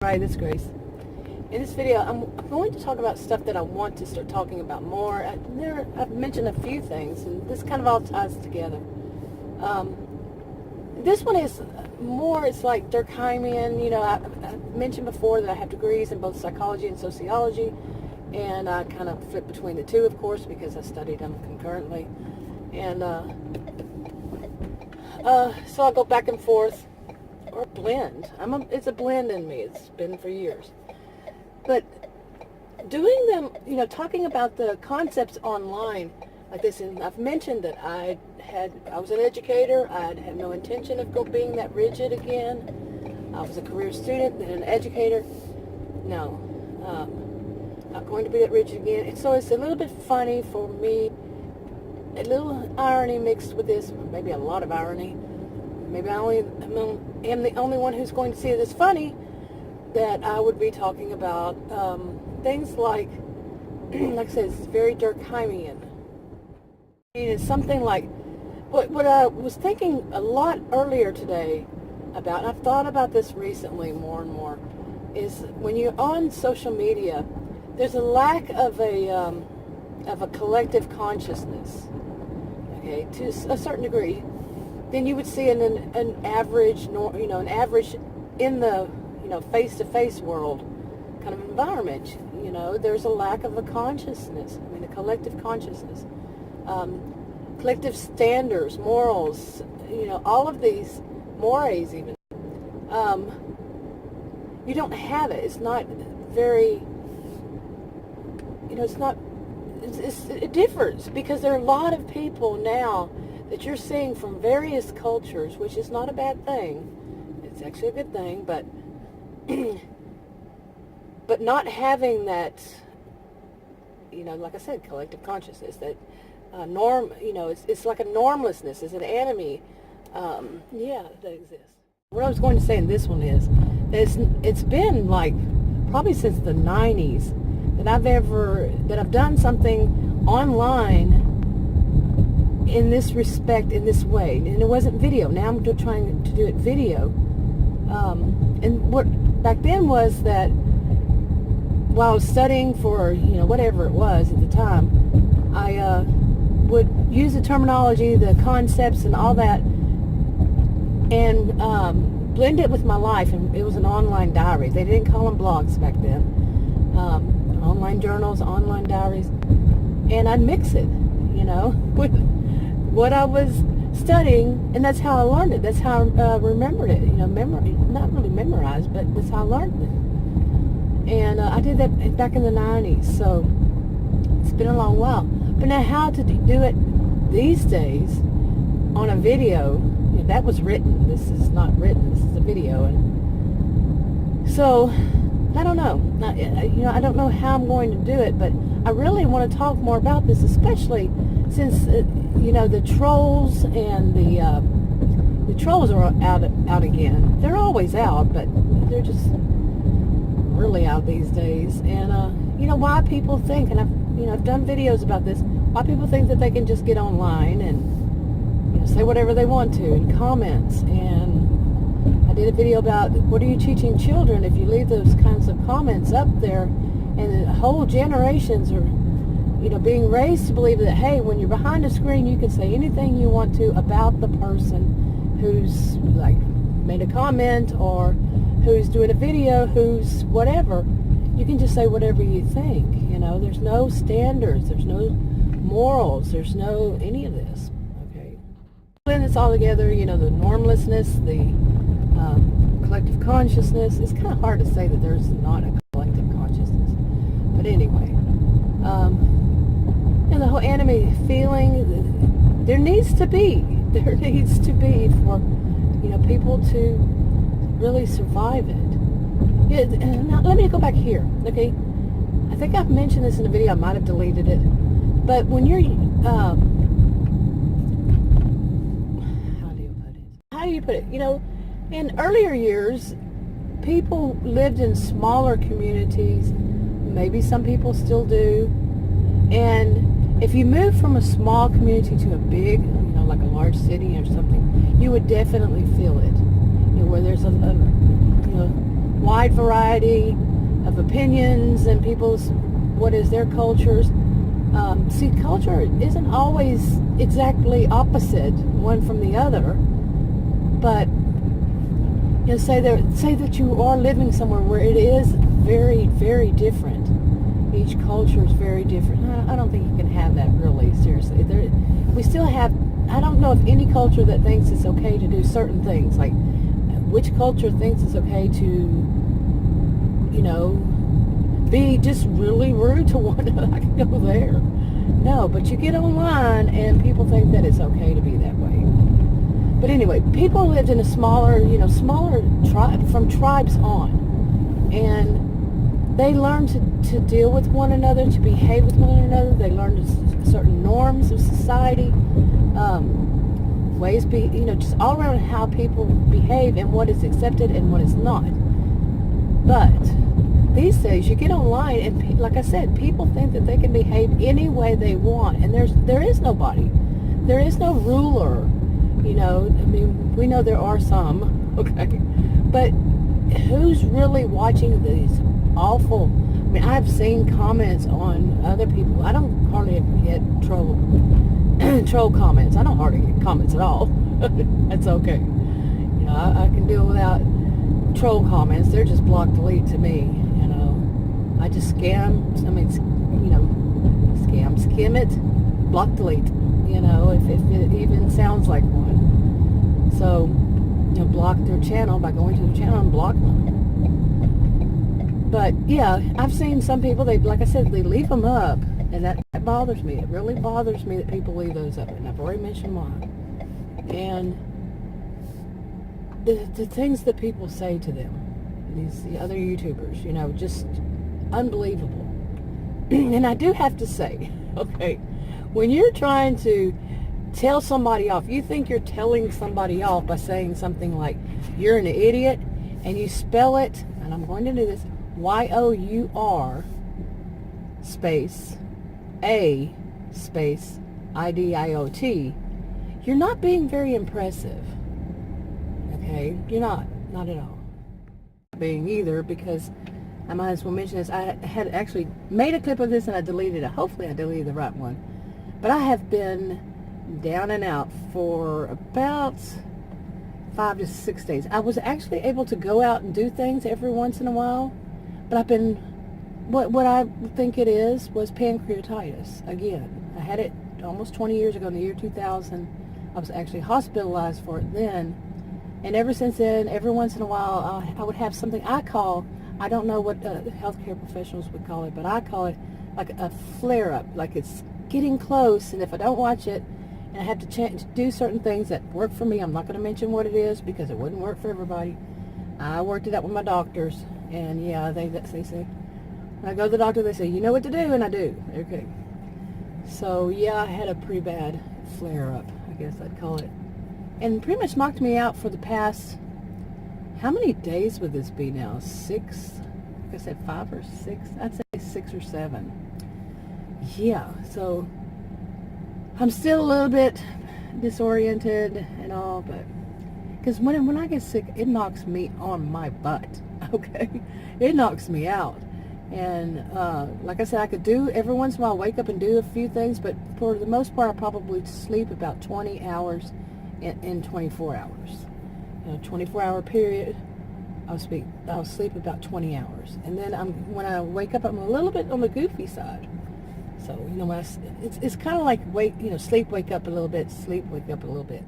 Hi, this is Grace. In this video, I'm going to talk about stuff that I want to start talking about more. I've mentioned a few things, and this kind of all ties together. This one is more, it's like Durkheimian. You know, I mentioned before that I have degrees in both psychology and sociology, and I kind of flip between the two, of course, because I studied them concurrently. And so I go back and forth, or blend. It's a blend in me. It's been for years. But doing them, you know, talking about the concepts online like this, and I've mentioned that I was an educator. I had no intention of being that rigid again. I was a career student, then an educator. No, not going to be that rigid again. And so it's a little bit funny for me, a little irony mixed with this, maybe a lot of irony. Maybe I am the only one who's going to see it as funny, that I would be talking about things like I said, it's very Durkheimian. It's something like what I was thinking a lot earlier today about, and I've thought about this recently more and more, is when you're on social media, there's a lack of a collective consciousness, okay, to a certain degree. Then you would see an average, an average in the, face-to-face world kind of environment. You know, there's a lack of a consciousness. I mean, a collective consciousness, collective standards, morals. All of these mores even. You don't have it. It's not very. It differs because there are a lot of people now that you're seeing from various cultures, which is not a bad thing. It's actually a good thing, but not having that, like I said, collective consciousness, that norm, it's like a normlessness, it's an anomie, that exists. What I was going to say in this one is, it's been like probably since the 90s that I've done something online in this respect, in this way, and it wasn't video. Now I'm trying to do it video. And what back then was that while I was studying for whatever it was at the time, I would use the terminology, the concepts, and all that, and blend it with my life. And it was an online diary. They didn't call them blogs back then. Online journals, online diaries, and I'd mix it, with what I was studying, and that's how I learned it. That's how I remembered it. Not really memorized, but that's how I learned it. And I did that back in the 90s, so it's been a long while. But now how to do it these days on a video, that was written. This is not written. This is a video. And so, I don't know. I don't know how I'm going to do it, but I really want to talk more about this, especially since, the trolls and the trolls are out again. They're always out, but they're just really out these days. And, why people think, and I've done videos about this, why people think that they can just get online and, say whatever they want to in comments. And I did a video about what are you teaching children if you leave those kinds of comments up there, and whole generations are being raised to believe that, hey, when you're behind a screen, you can say anything you want to about the person who's like made a comment or who's doing a video, who's whatever. You can just say whatever you think. There's no standards, there's no morals, there's no any of this. Okay, blend this all together. The normlessness, the collective consciousness. It's kind of hard to say that there's not a collective consciousness, but anyway. And the whole anomie feeling, there needs to be for, people to really survive it. Now, let me go back here, okay? I think I've mentioned this in a video. I might have deleted it. But when you're, how do you put it? In earlier years, people lived in smaller communities. Maybe some people still do. And if you move from a small community to a big, like a large city or something, you would definitely feel it. Where there's a wide variety of opinions and people's, what is their cultures. See, culture isn't always exactly opposite one from the other, but you know, say that you are living somewhere where it is very, very different. Each culture is very different. I don't think you can have that really seriously. We still have, I don't know of any culture that thinks it's okay to do certain things. Like, which culture thinks it's okay to, you know, be just really rude to one another? I can go there. No, but you get online and people think that it's okay to be that way. But anyway, people lived in a smaller tribe, from tribes on. And they learned to deal with one another, to behave with one another. They learned certain norms of society, just all around how people behave and what is accepted and what is not. But these days, you get online and, like I said, people think that they can behave any way they want, and there is nobody. There is no ruler. You know, I mean, we know there are some, okay, but who's really watching these awful? I mean, I've seen comments on other people. I don't hardly ever get troll comments. I don't hardly get comments at all. That's okay. You know, I can deal without troll comments. They're just block delete to me. You know, I just skim it, block delete. You know, if it even sounds like one. So, you know, block their channel by going to their channel and block them. But yeah, I've seen some people, like I said, they leave them up, and that bothers me. It really bothers me that people leave those up, and I've already mentioned why. And the things that people say to them, the other YouTubers, you know, just unbelievable. And I do have to say, okay, when you're trying to tell somebody off, you think you're telling somebody off by saying something like, you're an idiot, and you spell it, and I'm going to do this, Y-O-U-R space A space I-D-I-O-T, you're not being very impressive. Okay? You're not at all. Being either, because I might as well mention this. I had actually made a clip of this and I deleted it. Hopefully I deleted the right one. But I have been down and out for about 5 to 6 days. I was actually able to go out and do things every once in a while, but I've been, what I think it was pancreatitis again. I had it almost 20 years ago in the year 2000. I was actually hospitalized for it then, and ever since then, every once in a while, I would have something I don't know what healthcare professionals would call it, but I call it like a flare-up, like it's getting close, and if I don't watch it, and I have to do certain things that work for me, I'm not going to mention what it is because it wouldn't work for everybody. I worked it out with my doctors, and yeah, they say, when I go to the doctor, they say, you know what to do, and I do. Okay. So yeah, I had a pretty bad flare-up, I guess I'd call it, and pretty much knocked me out for the past, how many days would this be now? 6? Like I said, 5 or 6? I'd say 6 or 7. Yeah, so I'm still a little bit disoriented and all, but because when I get sick, it knocks me on my butt. Okay, it knocks me out. And like I said, I could do every once in a while, wake up and do a few things, but for the most part, I probably sleep about 20 hours in 24 hours. You know, 24-hour period, I'll sleep about 20 hours, and then when I wake up, I'm a little bit on the goofy side. So you know, it's kind of like sleep, wake up a little bit, sleep, wake up a little bit.